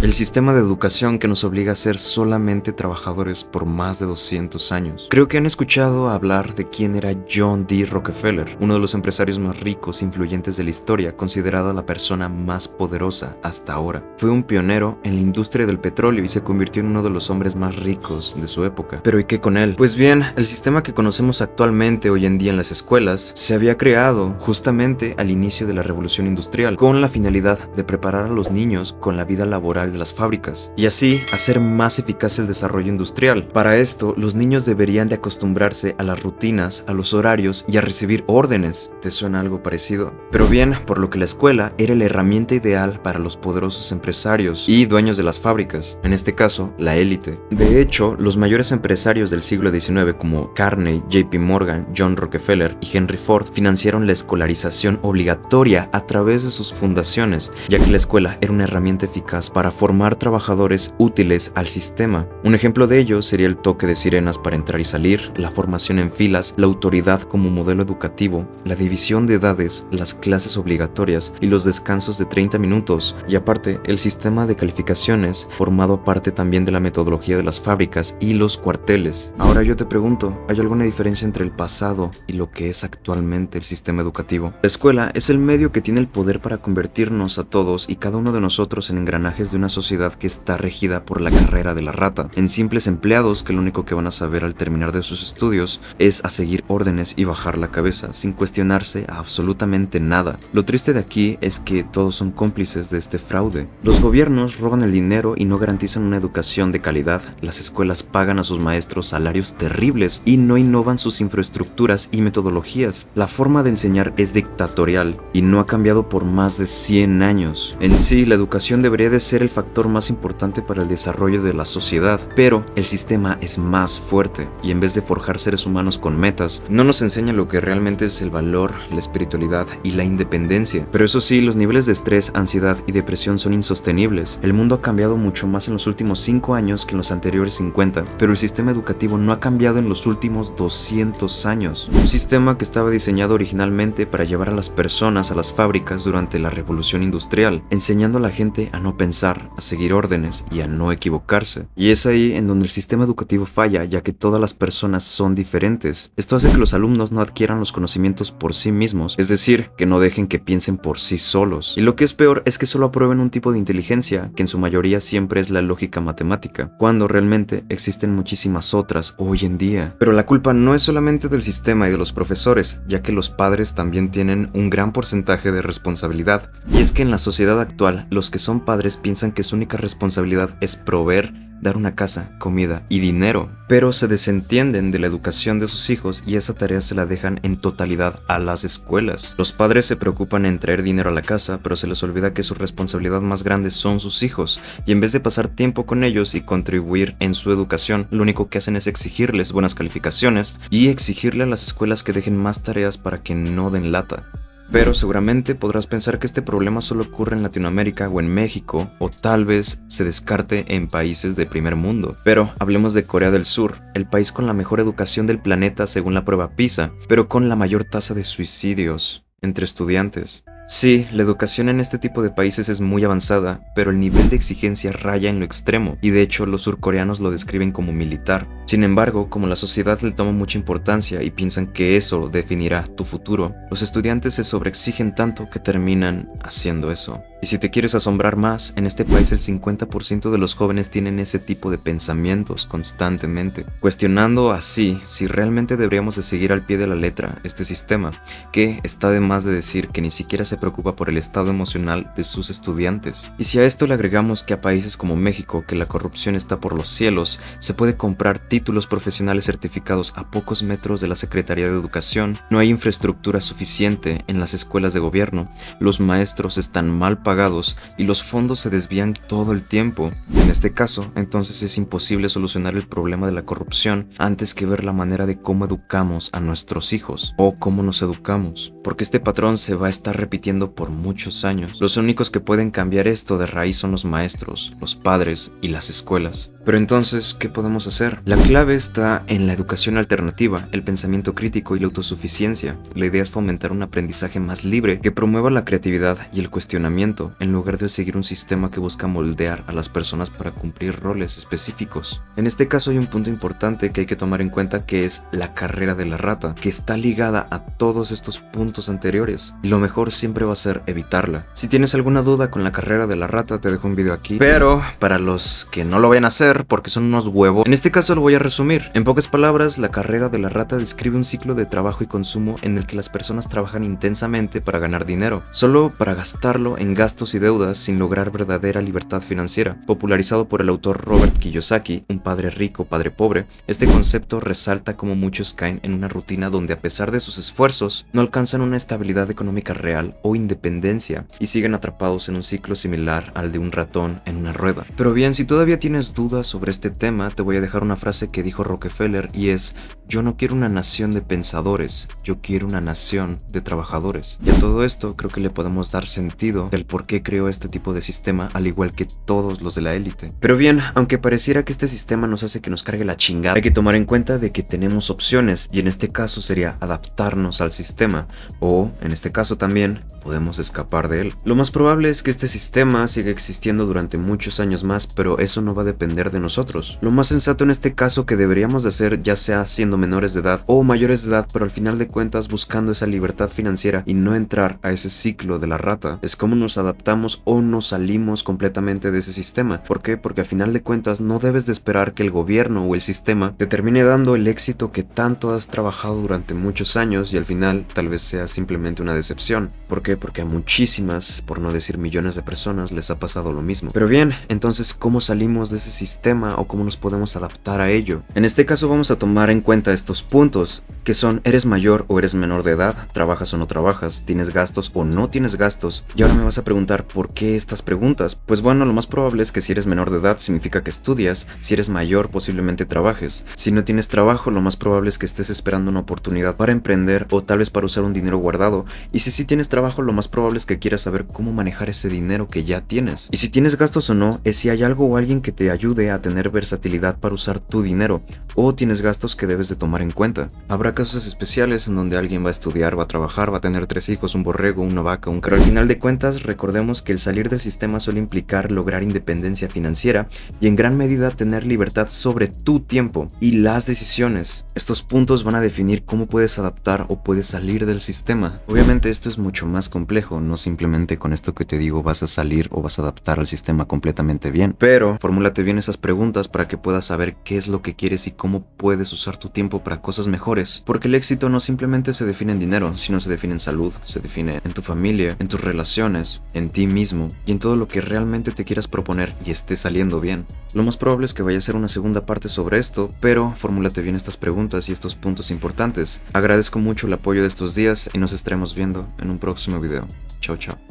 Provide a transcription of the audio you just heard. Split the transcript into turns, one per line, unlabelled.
El sistema de educación que nos obliga a ser solamente trabajadores por más de 200 años. Creo que han escuchado hablar de quién era John D. Rockefeller, uno de los empresarios más ricos e influyentes de la historia, considerado la persona más poderosa hasta ahora. Fue un pionero en la industria del petróleo y se convirtió en uno de los hombres más ricos de su época. ¿Pero y qué con él? Pues bien, el sistema que conocemos actualmente hoy en día en las escuelas se había creado justamente al inicio de la revolución industrial, con la finalidad de preparar a los niños con la vida laboral de las fábricas y así hacer más eficaz el desarrollo industrial. Para esto, los niños deberían de acostumbrarse a las rutinas, a los horarios y a recibir órdenes. ¿Te suena algo parecido? Pero bien, por lo que la escuela era la herramienta ideal para los poderosos empresarios y dueños de las fábricas, en este caso, la élite. De hecho, los mayores empresarios del siglo XIX como Carnegie, JP Morgan, John Rockefeller y Henry Ford financiaron la escolarización obligatoria a través de sus fundaciones, ya que la escuela era una herramienta eficaz para formar trabajadores útiles al sistema. Un ejemplo de ello sería el toque de sirenas para entrar y salir, la formación en filas, la autoridad como modelo educativo, la división de edades, las clases obligatorias y los descansos de 30 minutos, y aparte el sistema de calificaciones formado parte también de la metodología de las fábricas y los cuarteles. Ahora yo te pregunto, ¿hay alguna diferencia entre el pasado y lo que es actualmente el sistema educativo? La escuela es el medio que tiene el poder para convertirnos a todos y cada uno de nosotros en engranajes de una sociedad que está regida por la carrera de la rata, en simples empleados que lo único que van a saber al terminar de sus estudios es a seguir órdenes y bajar la cabeza sin cuestionarse a absolutamente nada. Lo triste de aquí es que todos son cómplices de este fraude. Los gobiernos roban el dinero y no garantizan una educación de calidad, las escuelas pagan a sus maestros salarios terribles y no innovan sus infraestructuras y metodologías. La forma de enseñar es dictatorial y no ha cambiado por más de 100 años. En sí, la educación debería de ser el factor más importante para el desarrollo de la sociedad, pero el sistema es más fuerte y en vez de forjar seres humanos con metas, no nos enseña lo que realmente es el valor, la espiritualidad y la independencia. Pero eso sí, los niveles de estrés, ansiedad y depresión son insostenibles. El mundo ha cambiado mucho más en los últimos 5 años que en los anteriores 50, pero el sistema educativo no ha cambiado en los últimos 200 años. Un sistema que estaba diseñado originalmente para llevar a las personas a las fábricas durante la revolución industrial, enseñando a la gente a no pensar, a seguir órdenes y a no equivocarse. Y es ahí en donde el sistema educativo falla, ya que todas las personas son diferentes. Esto hace que los alumnos no adquieran los conocimientos por sí mismos, es decir, que no dejen que piensen por sí solos. Y lo que es peor es que solo aprueben un tipo de inteligencia, que en su mayoría siempre es la lógica matemática, cuando realmente existen muchísimas otras hoy en día. Pero la culpa no es solamente del sistema y de los profesores, ya que los padres también tienen un gran porcentaje de responsabilidad. Y es que en la sociedad actual, los que son padres piensan que su única responsabilidad es proveer, dar una casa, comida y dinero, pero se desentienden de la educación de sus hijos y esa tarea se la dejan en totalidad a las escuelas. Los padres se preocupan en traer dinero a la casa, pero se les olvida que su responsabilidad más grande son sus hijos, y en vez de pasar tiempo con ellos y contribuir en su educación, lo único que hacen es exigirles buenas calificaciones y exigirle a las escuelas que dejen más tareas para que no den lata. Pero seguramente podrás pensar que este problema solo ocurre en Latinoamérica o en México, o tal vez se descarte en países de primer mundo. Pero hablemos de Corea del Sur, el país con la mejor educación del planeta según la prueba PISA, pero con la mayor tasa de suicidios entre estudiantes. Sí, la educación en este tipo de países es muy avanzada, pero el nivel de exigencia raya en lo extremo, y de hecho los surcoreanos lo describen como militar. Sin embargo, como la sociedad le toma mucha importancia y piensan que eso definirá tu futuro, los estudiantes se sobreexigen tanto que terminan haciendo eso. Y si te quieres asombrar más, en este país el 50% de los jóvenes tienen ese tipo de pensamientos constantemente, cuestionando así si realmente deberíamos de seguir al pie de la letra este sistema, que está de más de decir que ni siquiera se preocupa por el estado emocional de sus estudiantes. Y si a esto le agregamos que a países como México, que la corrupción está por los cielos, se puede comprar títulos profesionales certificados a pocos metros de la Secretaría de Educación, no hay infraestructura suficiente en las escuelas de gobierno, los maestros están mal pagados y los fondos se desvían todo el tiempo. En este caso, entonces es imposible solucionar el problema de la corrupción antes que ver la manera de cómo educamos a nuestros hijos o cómo nos educamos, porque este patrón se va a estar repitiendo por muchos años. Los únicos que pueden cambiar esto de raíz son los maestros, los padres y las escuelas. Pero entonces, ¿qué podemos hacer? La clave está en la educación alternativa, el pensamiento crítico y la autosuficiencia. La idea es fomentar un aprendizaje más libre que promueva la creatividad y el cuestionamiento, en lugar de seguir un sistema que busca moldear a las personas para cumplir roles específicos. En este caso hay un punto importante que hay que tomar en cuenta, que es la carrera de la rata, que está ligada a todos estos puntos anteriores, y lo mejor siempre va a ser evitarla. Si tienes alguna duda con la carrera de la rata, te dejo un video aquí, pero para los que no lo vayan a hacer porque son unos huevos, en este caso lo voy a resumir. En pocas palabras, la carrera de la rata describe un ciclo de trabajo y consumo en el que las personas trabajan intensamente para ganar dinero, solo para gastarlo en gastos y deudas sin lograr verdadera libertad financiera. Popularizado por el autor Robert Kiyosaki, Un padre rico, padre pobre, este concepto resalta cómo muchos caen en una rutina donde, a pesar de sus esfuerzos, no alcanzan una estabilidad económica real o independencia y siguen atrapados en un ciclo similar al de un ratón en una rueda. Pero bien, si todavía tienes dudas sobre este tema, te voy a dejar una frase que dijo Rockefeller, y es: yo no quiero una nación de pensadores, yo quiero una nación de trabajadores. Y a todo esto creo que le podemos dar sentido del por qué creó este tipo de sistema, al igual que todos los de la élite. Pero bien, aunque pareciera que este sistema nos hace que nos cargue la chingada, hay que tomar en cuenta de que tenemos opciones, y en este caso sería adaptarnos al sistema, o en este caso también podemos escapar de él. Lo más probable es que este sistema siga existiendo durante muchos años más, pero eso no va a depender de nosotros. Lo más sensato en este caso que deberíamos de hacer, ya sea siendo menores de edad o mayores de edad, pero al final de cuentas buscando esa libertad financiera y no entrar a ese ciclo de la rata, es cómo nos adaptamos o nos salimos completamente de ese sistema. ¿Por qué? Porque al final de cuentas no debes de esperar que el gobierno o el sistema te termine dando el éxito que tanto has trabajado durante muchos años y al final tal vez sea simplemente una decepción. ¿Por qué? Porque a muchísimas, por no decir millones de personas, les ha pasado lo mismo. Pero bien, entonces, ¿cómo salimos de ese sistema o cómo nos podemos adaptar a ello? En este caso vamos a tomar en cuenta estos puntos, que son: eres mayor o eres menor de edad, trabajas o no trabajas, tienes gastos o no tienes gastos. Y ahora me vas a preguntar, ¿por qué estas preguntas? Pues bueno, lo más probable es que si eres menor de edad significa que estudias, si eres mayor posiblemente trabajes, si no tienes trabajo lo más probable es que estés esperando una oportunidad para emprender o tal vez para usar un dinero guardado, y si sí tienes trabajo lo más probable es que quieras saber cómo manejar ese dinero que ya tienes. Y si tienes gastos o no, es si hay algo o alguien que te ayude a tener versatilidad para usar tu dinero, o tienes gastos que debes de tomar en cuenta. Habrá casos especiales en donde alguien va a estudiar, va a trabajar, va a tener 3 hijos, un borrego, una vaca, un carro. Pero al final de cuentas, recordemos que el salir del sistema suele implicar lograr independencia financiera y en gran medida tener libertad sobre tu tiempo y las decisiones. Estos puntos van a definir cómo puedes adaptar o puedes salir del sistema. Obviamente esto es mucho más complejo, no simplemente con esto que te digo vas a salir o vas a adaptar al sistema completamente bien, pero formúlate bien esas preguntas para que puedas saber qué es lo que quieres y cómo puedes usar tu tiempo para cosas mejores, porque el éxito no simplemente se define en dinero, sino se define en salud, se define en tu familia, en tus relaciones, en ti mismo y en todo lo que realmente te quieras proponer y esté saliendo bien. Lo más probable es que vaya a ser una segunda parte sobre esto, pero formúlate bien estas preguntas y estos puntos importantes. Agradezco mucho el apoyo de estos días y nos estaremos viendo en un próximo video. Chao, chao.